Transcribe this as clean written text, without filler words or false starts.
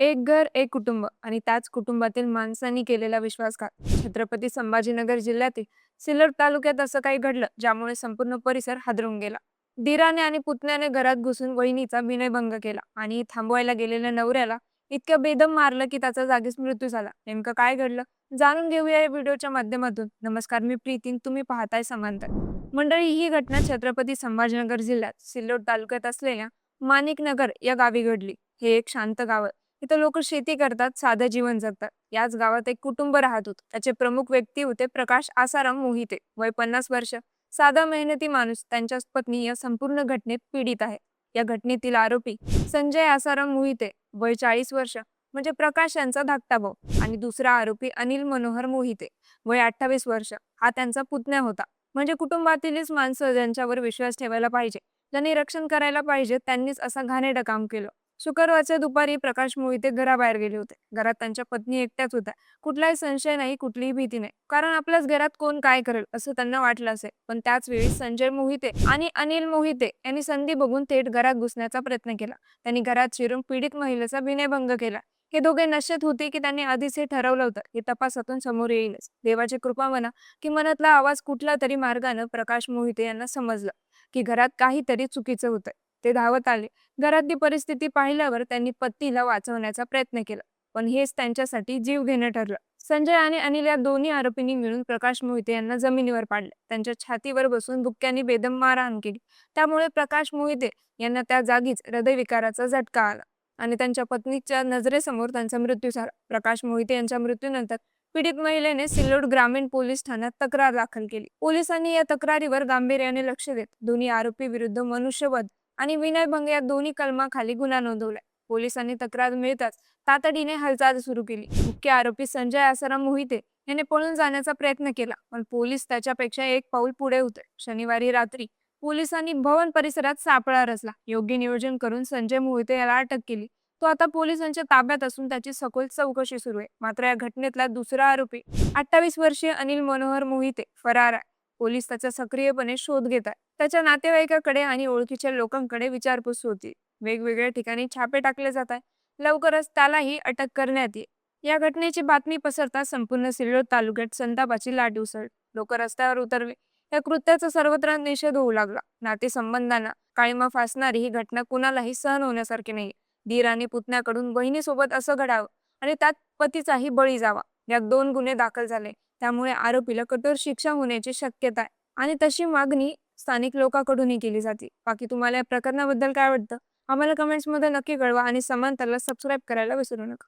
एक घर एक कुटुंब आणि त्याच कुटुंबातील माणसांनी केलेला विश्वासघात. छत्रपती संभाजीनगर जिल्ह्यातील सिल्लोड तालुक्यात असं काही घडलं ज्यामुळे संपूर्ण परिसर हादरून गेला. दिराने आणि पुतण्याने घरात घुसून वहिनीचा विनयभंग केला आणि थांबवायला गेलेल्या नवऱ्याला इतकं बेदम मारलं की त्याचा जागीच मृत्यू झाला. नेमकं काय घडलं जाणून घेऊया या व्हिडिओच्या माध्यमातून. नमस्कार, मी प्रीतीन, तुम्ही पाहताय समांतर. मंडळी, ही घटना छत्रपती संभाजीनगर जिल्ह्यात सिल्लोड तालुक्यात असलेल्या माणिकनगर या गावी घडली. हे एक शांत गाव. इथं लोक शेती करतात, साधं जीवन जगतात. याच गावात एक कुटुंब राहत होतं. त्याचे प्रमुख व्यक्ती होते प्रकाश आसाराम मोहिते, वय 50 वर्ष. साधा मेहनती माणूस. त्यांच्या पत्नी या संपूर्ण घटनेत पीडित आहे. या घटनेतील आरोपी संजय आसाराम मोहिते, वय 40 वर्ष, म्हणजे प्रकाश यांचा धाकटा भाऊ. आणि दुसरा आरोपी अनिल मनोहर मोहिते, वय 28 वर्ष, हा त्यांचा पुतण्या होता. म्हणजे कुटुंबातीलच माणसं ज्यांच्यावर विश्वास ठेवायला पाहिजे, ज्यांनी रक्षण करायला पाहिजे, त्यांनीच असं घाणेरडं काम केलं. शुक्रवारच्या दुपारी प्रकाश मोहिते घराबाहेर गेले होते. घरात त्यांच्या पत्नी एकट्याच होत्या. कुठलाही संशय नाही, कुठलीही भीती नाही, कारण आपल्याच घरात कोण काय करेल असं त्यांना वाटलं असेल. पण त्याच वेळी संजय मोहिते आणि अनिल मोहिते यांनी संधी बघून थेट घरात घुसण्याचा प्रयत्न केला. त्यांनी घरात शिरून पीडित महिलेचा विनयभंग केला. हे दोघे नशेत होते की त्यांनी आधीच हे ठरवलं होतं, हे तपासातून समोर येईलच. देवाची कृपा म्हणा की मनातला आवाज कुठला तरी मार्गानं प्रकाश मोहिते यांना समजलं की घरात काहीतरी चुकीचं होतंय. ते धावत आले. घरातली परिस्थिती पाहिल्यावर त्यांनी पतीला वाचवण्याचा प्रयत्न केला, पण हेच त्यांच्यासाठी जीव घेणं ठरलं. संजय आणि अनिल या दोन्ही आरोपींनी मिळून प्रकाश मोहिते यांना जमिनीवर पाडले. त्यांच्या छातीवर बसून बुक्क्यांनी बेदम मारहाण केली. त्यामुळे प्रकाश मोहिते यांना त्या जागीच हृदयविकाराचा झटका आला आणि त्यांच्या पत्नीच्या नजरेसमोर त्यांचा मृत्यू झाला. प्रकाश मोहिते यांच्या मृत्यूनंतर पीडित महिलेने सिल्लोड ग्रामीण पोलीस ठाण्यात तक्रार दाखल केली. पोलिसांनी या तक्रारीवर गांभीर्याने लक्ष देत दोन्ही आरोपी विरुद्ध मनुष्यवध आणि विनयभंग या दोन्ही कलमाखाली गुन्हा नोंदवलाय. पोलिसांनी तक्रार मिळताच तातडीने हालचाल सुरू केली. मुख्य आरोपी संजय आसाराम मोहिते याने पळून जाण्याचा प्रयत्न केला, पण पोलीस त्याच्यापेक्षा एक पाऊल पुढे होते. शनिवारी रात्री पोलिसांनी भवन परिसरात सापळा रचला. योग्य नियोजन करून संजय मोहिते याला अटक केली. तो आता पोलिसांच्या ताब्यात असून त्याची सखोल चौकशी सुरू आहे. मात्र या घटनेतला दुसरा आरोपी 28 वर्षीय अनिल मनोहर मोहिते फरार आहे. पोलीस त्याचा सक्रियपणे शोध घेत आहेत. त्याच्या नातेवाईकाकडे आणि ओळखीच्या लोकांकडे विचारपूस होती. वेगवेगळ्या ठिकाणी छापे टाकले जात आहेत. लवकरच त्यालाही अटक करण्यात येईल. या घटनेची बातमी पसरता संपूर्ण सिल्लोड तालुक्यात संतापाची लाट उसळली. लोक रस्त्यावर उतरले. या कृत्याचा सर्वत्र निषेध होऊ लागला. नातेसंबंधांना काळिमा फासणारी ही घटना कुणालाही सहन होण्यासारखी नाही. दीर आणि पुतण्याकडून बहिणीसोबत असं घडावं आणि त्यात पतीचाही बळी जावा, यात 2 गुन्हे दाखल झाले. त्यामुळे आरोपीला कठोर शिक्षा होण्याची शक्यता आहे आणि तशी मागणी स्थानिक लोकांकडूनही केली जाते. बाकी तुम्हाला या प्रकरणाबद्दल काय वाटतं? आम्हाला कमेंट्समध्ये नक्की कळवा आणि समांतरला सबस्क्राईब करायला विसरू नका.